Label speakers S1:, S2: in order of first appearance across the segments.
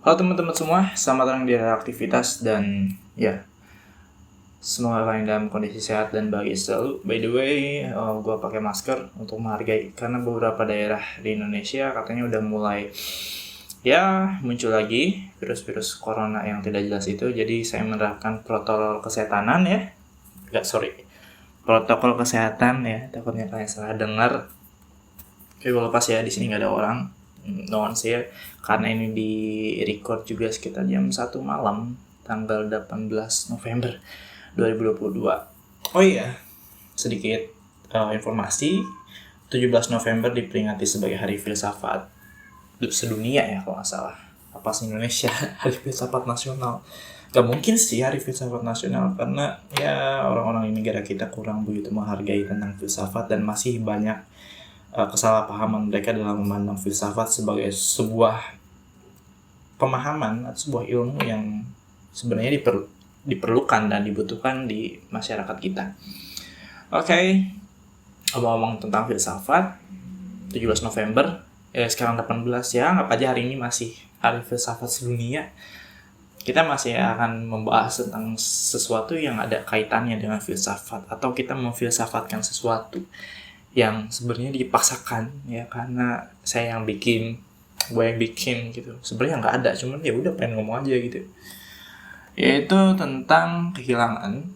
S1: Halo teman-teman semua, selamat datang di aktivitas dan ya, semoga kalian dalam kondisi sehat dan bahagia selalu. By the way, gue pakai masker untuk menghargai karena beberapa daerah di Indonesia katanya udah mulai muncul lagi virus-virus corona yang tidak jelas itu. Jadi saya menerapkan protokol kesehatan protokol kesehatan ya. Takutnya kalian salah dengar. Oke, gue lepas ya, di sini nggak ada orang. No one here, karena ini di record juga sekitar jam 1 malam tanggal 18 November 2022. Oh iya, sedikit informasi, 17 November diperingati sebagai Hari Filsafat sedunia ya kalau nggak salah. Apa sih Indonesia Hari Filsafat Nasional? Gak mungkin sih Hari Filsafat Nasional karena ya orang-orang di negara kita kurang begitu menghargai tentang filsafat dan masih banyak kesalahpahaman mereka dalam memandang filsafat sebagai sebuah pemahaman atau sebuah ilmu yang sebenarnya diperlukan dan dibutuhkan di masyarakat kita. Oke, ngomong tentang filsafat, 17 November, sekarang 18 ya, anggap aja hari ini masih Hari Filsafat Sedunia. Kita masih akan membahas tentang sesuatu yang ada kaitannya dengan filsafat, atau kita memfilsafatkan sesuatu yang sebenarnya dipaksakan ya, karena saya yang bikin, gue yang bikin gitu. Sebenarnya nggak ada, cuman ya udah pengen ngomong aja gitu. Yaitu tentang kehilangan.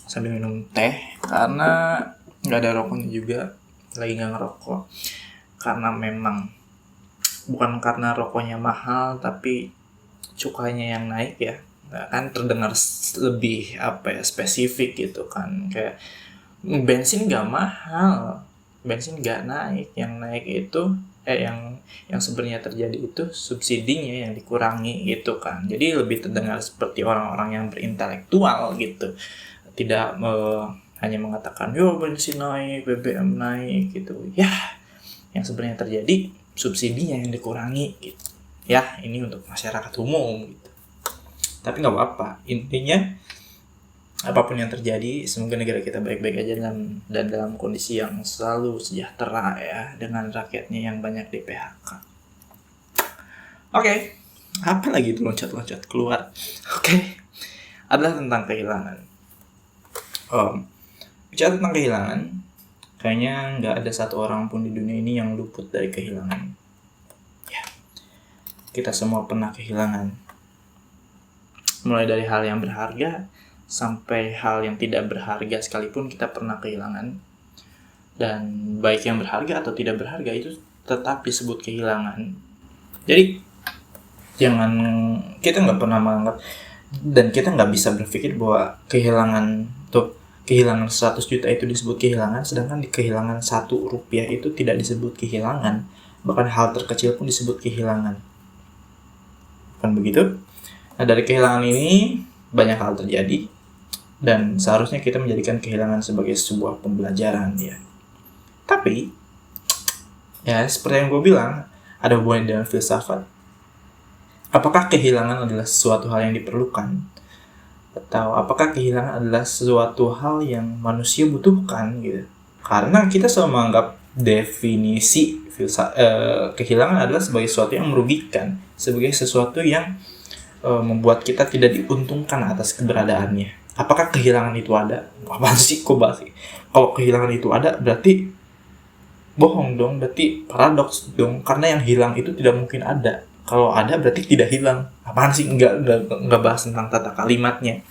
S1: Sambil minum teh karena nggak ada rokoknya juga, lagi nggak ngerokok. Karena memang bukan karena rokoknya mahal, tapi cukainya yang naik ya. Nah, kan terdengar lebih spesifik gitu kan, kayak bensin nggak mahal, bensin nggak naik, yang naik itu yang sebenarnya terjadi itu subsidinya yang dikurangi gitu kan. Jadi lebih terdengar seperti orang-orang yang berintelektual gitu, tidak hanya mengatakan yo bensin naik, BBM naik gitu ya. Yang sebenarnya terjadi subsidinya yang dikurangi gitu ya. Ini untuk masyarakat umum gitu, tapi nggak apa-apa. Intinya apapun yang terjadi, semoga negara kita baik-baik aja dan dalam kondisi yang selalu sejahtera ya, dengan rakyatnya yang banyak di PHK. Oke, apa lagi itu loncat-loncat keluar? Oke, adalah tentang kehilangan. Bicara tentang kehilangan, kayaknya nggak ada satu orang pun di dunia ini yang luput dari kehilangan. Ya, kita semua pernah kehilangan. Mulai dari hal yang berharga sampai hal yang tidak berharga sekalipun kita pernah kehilangan. Dan baik yang berharga atau tidak berharga itu tetap disebut kehilangan. Jadi kita nggak pernah menganggap, dan kita nggak bisa berpikir bahwa kehilangan 100 juta itu disebut kehilangan, sedangkan di kehilangan 1 rupiah itu tidak disebut kehilangan. Bahkan hal terkecil pun disebut kehilangan. Bukan begitu? Nah, dari kehilangan ini banyak hal terjadi, dan seharusnya kita menjadikan kehilangan sebagai sebuah pembelajaran ya. Tapi ya seperti yang gue bilang, ada hubungan dengan filsafat. Apakah kehilangan adalah sesuatu hal yang diperlukan? Atau apakah kehilangan adalah sesuatu hal yang manusia butuhkan gitu? Karena kita selalu menganggap definisi kehilangan adalah sebagai sesuatu yang merugikan, sebagai sesuatu yang membuat kita tidak diuntungkan atas keberadaannya. Apakah kehilangan itu ada? Apaan sih kok bahas? Kalau kehilangan itu ada berarti bohong dong, berarti paradoks dong, karena yang hilang itu tidak mungkin ada. Kalau ada berarti tidak hilang. Apaan sih? Nggak bahas tentang tata kalimatnya.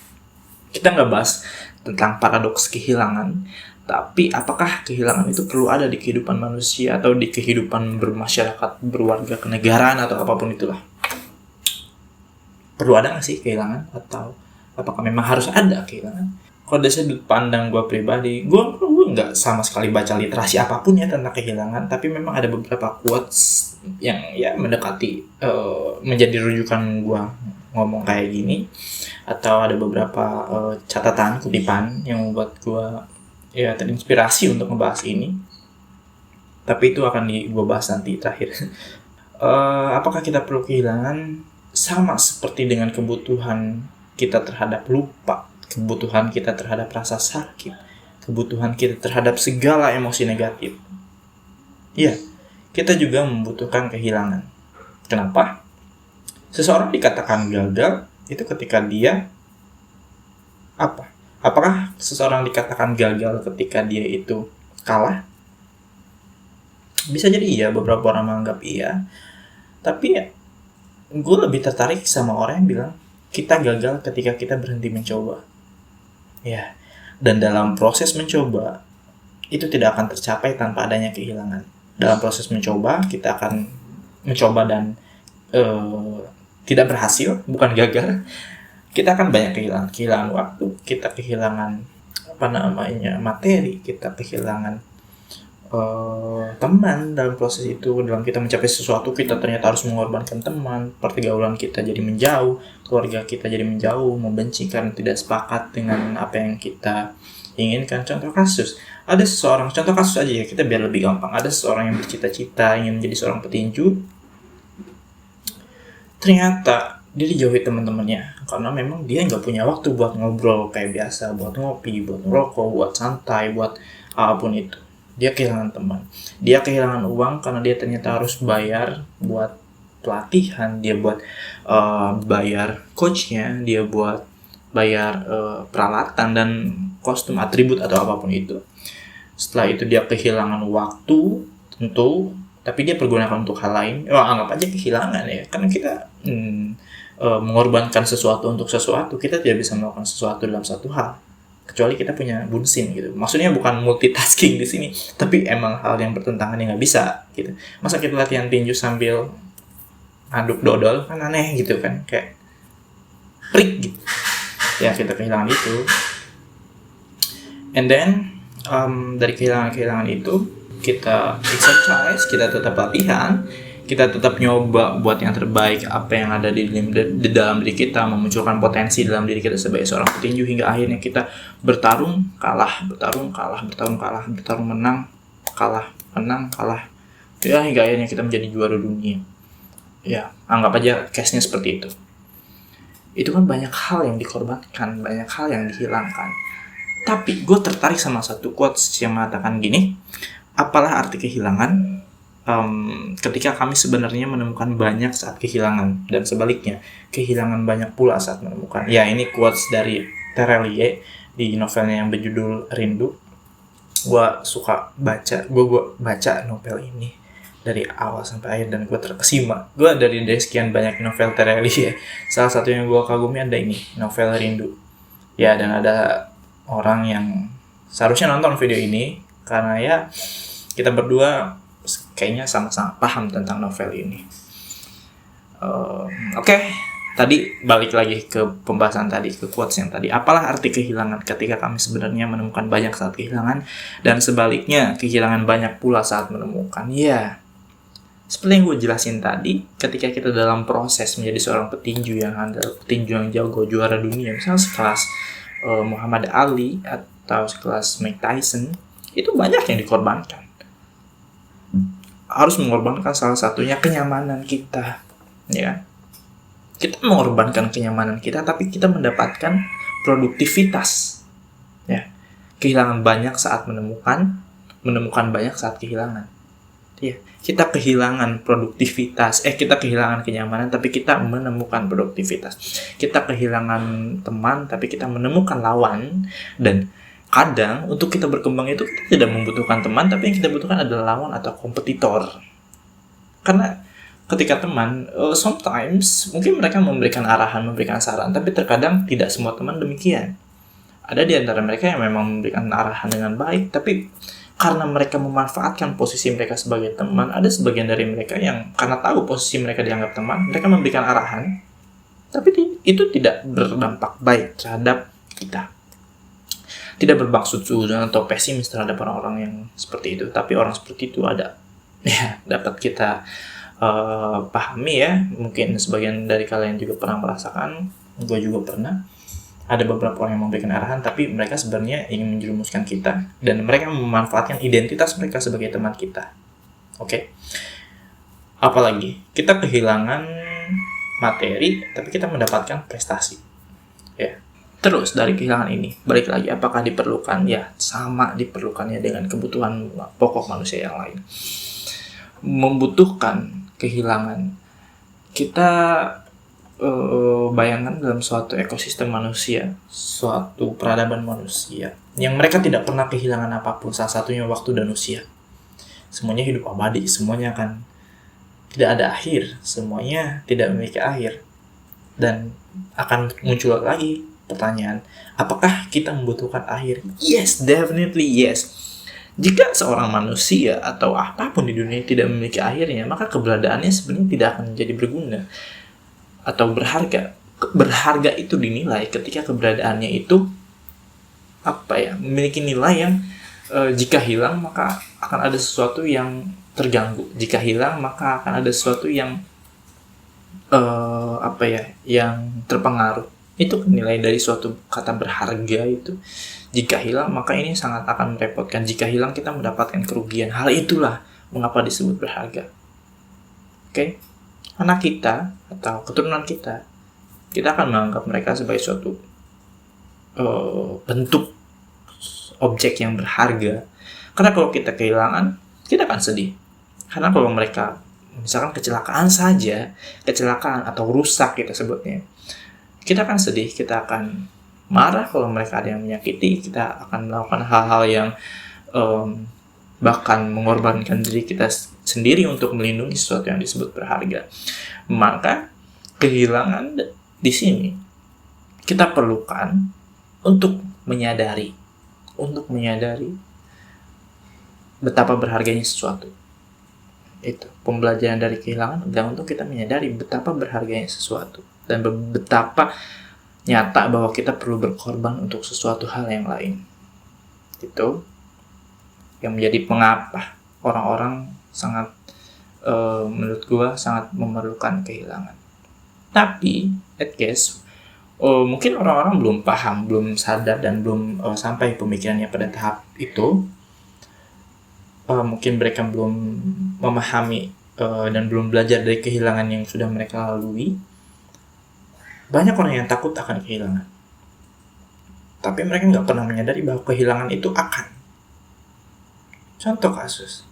S1: Kita nggak bahas tentang paradoks kehilangan. Tapi apakah kehilangan itu perlu ada di kehidupan manusia atau di kehidupan bermasyarakat, berwarga kenegaraan atau apapun itulah? Perlu ada nggak sih kehilangan, atau apakah memang harus ada kehilangan? Kalau dari sudut pandang gue pribadi, gue nggak sama sekali baca literasi apapun ya tentang kehilangan, tapi memang ada beberapa quotes yang ya mendekati menjadi rujukan gue ngomong kayak gini, atau ada beberapa catatan kutipan yang membuat gue ya terinspirasi untuk ngebahas ini. Tapi itu akan gue bahas nanti terakhir. Apakah kita perlu kehilangan? Sama seperti dengan kebutuhan kita terhadap lupa, kebutuhan kita terhadap rasa sakit, kebutuhan kita terhadap segala emosi negatif. Ya, kita juga membutuhkan kehilangan. Kenapa? Seseorang dikatakan gagal itu ketika dia apa? Apakah seseorang dikatakan gagal ketika dia itu kalah? Bisa jadi iya, beberapa orang menganggap iya. Tapi gue lebih tertarik sama orang yang bilang kita gagal ketika kita berhenti mencoba. Ya, dan dalam proses mencoba itu tidak akan tercapai tanpa adanya kehilangan. Dalam proses mencoba kita akan mencoba dan tidak berhasil, bukan gagal. Kita akan banyak kehilangan waktu, kita kehilangan materi, kita kehilangan teman dalam proses itu. Dalam kita mencapai sesuatu kita ternyata harus mengorbankan teman, pergaulan kita jadi menjauh, keluarga kita jadi menjauh, membenci karena tidak sepakat dengan apa yang kita inginkan. Contoh kasus aja ya, kita biar lebih gampang. Ada seseorang yang bercita-cita ingin menjadi seorang petinju, ternyata dia dijauhi teman-temannya karena memang dia nggak punya waktu buat ngobrol kayak biasa, buat ngopi, buat ngerokok, buat santai, buat apapun itu. Dia kehilangan teman, dia kehilangan uang karena dia ternyata harus bayar buat pelatihan, dia buat bayar coachnya, dia buat bayar peralatan dan kostum, atribut atau apapun itu. Setelah itu dia kehilangan waktu tentu, tapi dia pergunakan untuk hal lain. Anggap aja kehilangan ya, karena kita mengorbankan sesuatu untuk sesuatu. Kita tidak bisa melakukan sesuatu dalam satu hal kecuali kita punya bunsin gitu. Maksudnya bukan multitasking di sini, tapi emang hal yang bertentangan yang nggak bisa gitu. Masa kita latihan tinju sambil aduk dodol, kan aneh gitu kan, kayak prik gitu. Ya kita kehilangan itu. And then dari kehilangan itu kita exercise, kita tetap latihan, kita tetap nyoba buat yang terbaik, apa yang ada di dalam diri kita, memunculkan potensi dalam diri kita sebagai seorang petinju, hingga akhirnya kita bertarung, menang, kalah, ya hingga akhirnya kita menjadi juara dunia. Ya, anggap aja case-nya seperti itu. Itu kan banyak hal yang dikorbankan, banyak hal yang dihilangkan. Tapi gue tertarik sama satu quotes yang mengatakan gini, apalah arti kehilangan ketika kami sebenarnya menemukan banyak saat kehilangan, dan sebaliknya kehilangan banyak pula saat menemukan. Ya, ini quotes dari Terelie di novelnya yang berjudul Rindu. Gue suka baca, gue baca novel ini dari awal sampai akhir dan gue terkesima. Gue dari sekian banyak novel Terelie, salah satu yang gue kagumi ada ini, novel Rindu. Ya, dan ada orang yang seharusnya nonton video ini karena ya kita berdua kayaknya sama-sama paham tentang novel ini. Oke. Tadi balik lagi ke pembahasan tadi, ke quotes yang tadi. Apalah arti kehilangan ketika kami sebenarnya menemukan banyak saat kehilangan, dan sebaliknya kehilangan banyak pula saat menemukan. Ya, seperti yang gue jelasin tadi, ketika kita dalam proses menjadi seorang petinju yang handal, petinju yang jago, juara dunia, misalnya sekelas Muhammad Ali atau sekelas Mike Tyson, itu banyak yang dikorbankan. Harus mengorbankan salah satunya kenyamanan kita, ya. Kita mengorbankan kenyamanan kita, tapi kita mendapatkan produktivitas, ya. Kehilangan banyak saat menemukan banyak saat kehilangan. Ya, kita kehilangan produktivitas, kita kehilangan kenyamanan, tapi kita menemukan produktivitas. Kita kehilangan teman, tapi kita menemukan lawan. Dan kadang untuk kita berkembang itu kita tidak membutuhkan teman, tapi yang kita butuhkan adalah lawan atau kompetitor. Karena ketika teman, sometimes mungkin mereka memberikan arahan, memberikan saran, tapi terkadang tidak semua teman demikian. Ada di antara mereka yang memang memberikan arahan dengan baik, tapi karena mereka memanfaatkan posisi mereka sebagai teman, ada sebagian dari mereka yang karena tahu posisi mereka dianggap teman, mereka memberikan arahan, tapi itu tidak berdampak baik terhadap kita. Tidak bermaksud suudzon atau pesimis terhadap orang-orang yang seperti itu, tapi orang seperti itu ada, ya, dapat kita pahami ya. Mungkin sebagian dari kalian juga pernah merasakan, gue juga pernah. Ada beberapa orang yang memberikan arahan, tapi mereka sebenarnya ingin menjerumuskan kita, dan mereka memanfaatkan identitas mereka sebagai teman kita. Oke. Apalagi kita kehilangan materi, tapi kita mendapatkan prestasi. Ya. Terus dari kehilangan ini, balik lagi, apakah diperlukan? Ya, sama diperlukannya dengan kebutuhan pokok manusia yang lain. Membutuhkan kehilangan kita bayangkan dalam suatu ekosistem manusia, suatu peradaban manusia yang mereka tidak pernah kehilangan apapun, salah satunya waktu dan usia. Semuanya hidup abadi, semuanya akan tidak ada akhir, semuanya tidak memiliki akhir. Dan akan muncul lagi pertanyaan, apakah kita membutuhkan akhir? Yes, definitely yes. Jika seorang manusia atau apapun di dunia tidak memiliki akhirnya, maka keberadaannya sebenarnya tidak akan menjadi berguna atau berharga. Berharga itu dinilai ketika keberadaannya itu memiliki nilai yang jika hilang maka akan ada sesuatu yang terganggu. Jika hilang maka akan ada sesuatu yang yang terpengaruh. Itu nilai dari suatu kata berharga itu. Jika hilang maka ini sangat akan merepotkan. Jika hilang kita mendapatkan kerugian. Hal itulah mengapa disebut berharga. Oke? Anak kita atau keturunan kita akan menganggap mereka sebagai suatu bentuk objek yang berharga. Karena kalau kita kehilangan, kita akan sedih. Karena kalau mereka misalkan kecelakaan atau rusak kita sebutnya, kita akan sedih, kita akan marah kalau mereka ada yang menyakiti, kita akan melakukan hal-hal yang bahkan mengorbankan diri kita sendiri untuk melindungi sesuatu yang disebut berharga. Maka kehilangan di sini kita perlukan untuk menyadari betapa berharganya sesuatu. Itu pembelajaran dari kehilangan adalah untuk kita menyadari betapa berharganya sesuatu dan betapa nyata bahwa kita perlu berkorban untuk sesuatu hal yang lain. Itu yang menjadi mengapa orang-orang sangat menurut gua sangat memerlukan kehilangan. Tapi mungkin orang-orang belum paham, belum sadar dan belum sampai pemikirannya pada tahap itu. Mungkin mereka belum memahami dan belum belajar dari kehilangan yang sudah mereka lalui. Banyak orang yang takut akan kehilangan, tapi mereka nggak pernah menyadari bahwa kehilangan itu akan. Contoh kasus,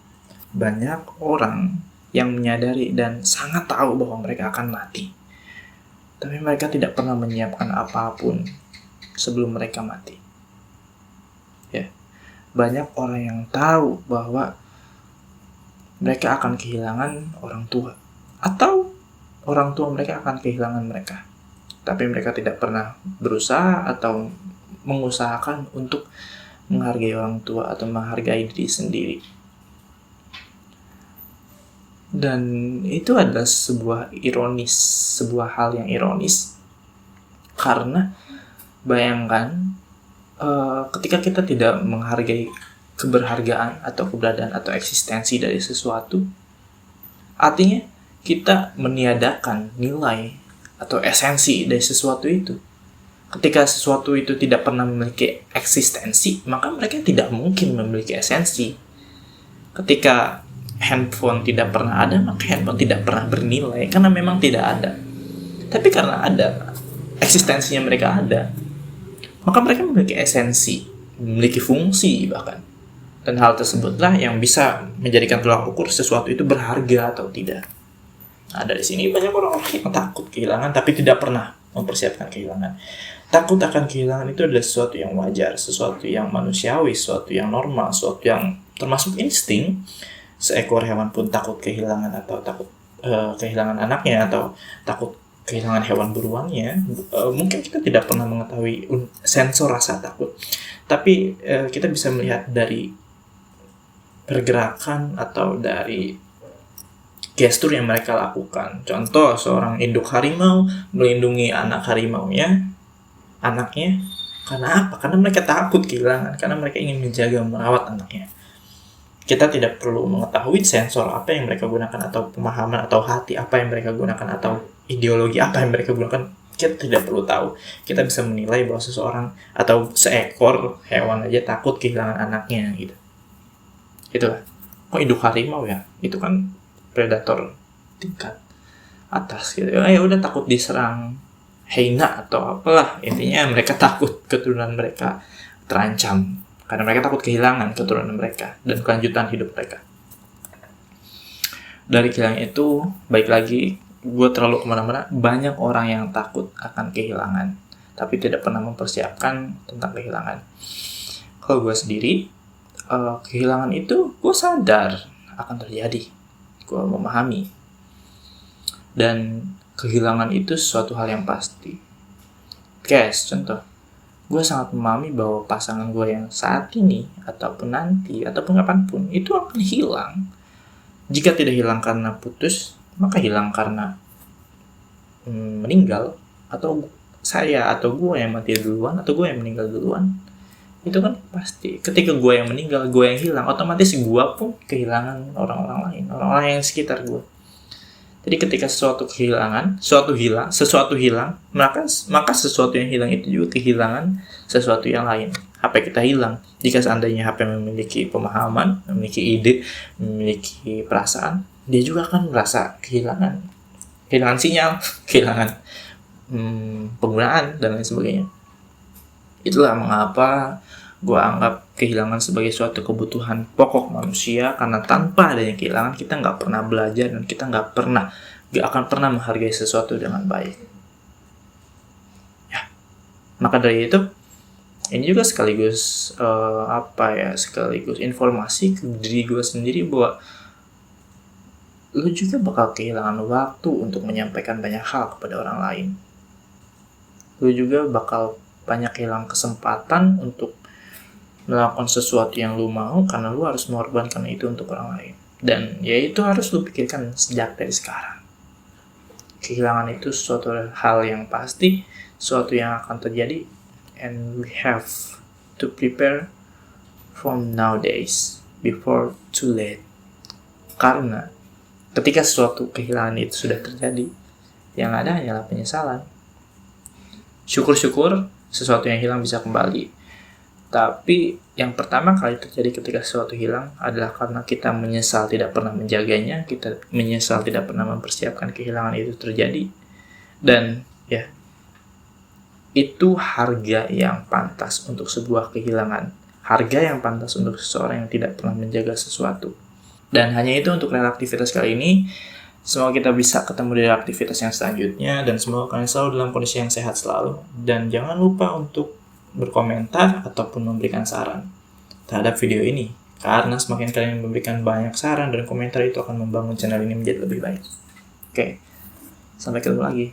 S1: banyak orang yang menyadari dan sangat tahu bahwa mereka akan mati, tapi mereka tidak pernah menyiapkan apapun sebelum mereka mati. Ya, banyak orang yang tahu bahwa mereka akan kehilangan orang tua, atau orang tua mereka akan kehilangan mereka, tapi mereka tidak pernah berusaha atau mengusahakan untuk menghargai orang tua atau menghargai diri sendiri. Dan itu adalah sebuah hal yang ironis, karena bayangkan ketika kita tidak menghargai keberhargaan atau keberadaan atau eksistensi dari sesuatu, artinya kita meniadakan nilai atau esensi dari sesuatu itu. Ketika sesuatu itu tidak pernah memiliki eksistensi, maka mereka tidak mungkin memiliki esensi. Ketika handphone tidak pernah ada, maka handphone tidak pernah bernilai, karena memang tidak ada. Tapi karena ada, eksistensinya mereka ada, maka mereka memiliki esensi, memiliki fungsi bahkan. Dan hal tersebutlah yang bisa menjadikan tolak ukur sesuatu itu berharga atau tidak. Nah, dari sini banyak orang-orang yang takut kehilangan tapi tidak pernah mempersiapkan kehilangan. Takut akan kehilangan itu adalah sesuatu yang wajar, sesuatu yang manusiawi, sesuatu yang normal, sesuatu yang termasuk insting. Seekor hewan pun takut kehilangan atau takut kehilangan anaknya atau takut kehilangan hewan buruannya. Mungkin kita tidak pernah mengetahui sensor rasa takut, tapi kita bisa melihat dari pergerakan atau dari gestur yang mereka lakukan. Contoh, seorang induk harimau melindungi anak harimaunya, anaknya. Karena apa? Karena mereka takut kehilangan, karena mereka ingin menjaga, merawat anaknya. Kita tidak perlu mengetahui sensor apa yang mereka gunakan, atau pemahaman atau hati apa yang mereka gunakan, atau ideologi apa yang mereka gunakan. Kita tidak perlu tahu. Kita bisa menilai bahwa seseorang atau seekor hewan aja takut kehilangan anaknya gitu. Itulah. Kok induk harimau ya? Itu kan predator tingkat atas gitu. Ya udah takut diserang hyena atau apalah. Intinya mereka takut keturunan mereka terancam. Karena mereka takut kehilangan keturunan mereka dan kelanjutan hidup mereka. Dari kehilangan itu, baik lagi gue terlalu kemana-mana. Banyak orang yang takut akan kehilangan, tapi tidak pernah mempersiapkan tentang kehilangan. Kalau gue sendiri, kehilangan itu gue sadar akan terjadi. Gue memahami. Dan kehilangan itu sesuatu hal yang pasti. Guys, contoh. Gue sangat memahami bahwa pasangan gue yang saat ini, ataupun nanti, ataupun kapanpun, itu akan hilang. Jika tidak hilang karena putus, maka hilang karena meninggal, atau saya atau gue yang mati duluan, atau gue yang meninggal duluan. Itu kan pasti. Ketika gue yang meninggal, gue yang hilang, otomatis gue pun kehilangan orang-orang lain, orang-orang yang sekitar gue. Jadi ketika sesuatu hilang, maka sesuatu yang hilang itu juga kehilangan sesuatu yang lain. HP kita hilang. Jika seandainya HP memiliki pemahaman, memiliki ide, memiliki perasaan, dia juga akan merasa kehilangan sinyal, kehilangan penggunaan, dan lain sebagainya. Itulah mengapa gue anggap kehilangan sebagai suatu kebutuhan pokok manusia, karena tanpa adanya kehilangan kita nggak pernah belajar, dan kita nggak akan pernah menghargai sesuatu dengan baik. Ya, maka dari itu ini juga sekaligus sekaligus informasi ke diri gue sendiri bahwa lu juga bakal kehilangan waktu untuk menyampaikan banyak hal kepada orang lain. Lu juga bakal banyak kehilangan kesempatan untuk melakukan sesuatu yang lu mau, karena lu harus mengorbankan itu untuk orang lain. Dan ya itu harus lu pikirkan sejak dari sekarang. Kehilangan itu suatu hal yang pasti, suatu yang akan terjadi, and we have to prepare from nowadays before too late. Karena ketika suatu kehilangan itu sudah terjadi, yang ada hanyalah penyesalan. Syukur-syukur sesuatu yang hilang bisa kembali. Tapi yang pertama kali terjadi ketika sesuatu hilang adalah karena kita menyesal tidak pernah menjaganya, kita menyesal tidak pernah mempersiapkan kehilangan itu terjadi. Dan ya, itu harga yang pantas untuk sebuah kehilangan. Harga yang pantas untuk seseorang yang tidak pernah menjaga sesuatu. Dan hanya itu untuk aktivitas kali ini. Semoga kita bisa ketemu di aktivitas yang selanjutnya, dan semoga kalian selalu dalam kondisi yang sehat selalu. Dan jangan lupa untuk berkomentar ataupun memberikan saran terhadap video ini, karena semakin kalian memberikan banyak saran dan komentar, itu akan membangun channel ini menjadi lebih baik. Oke, sampai ketemu lagi.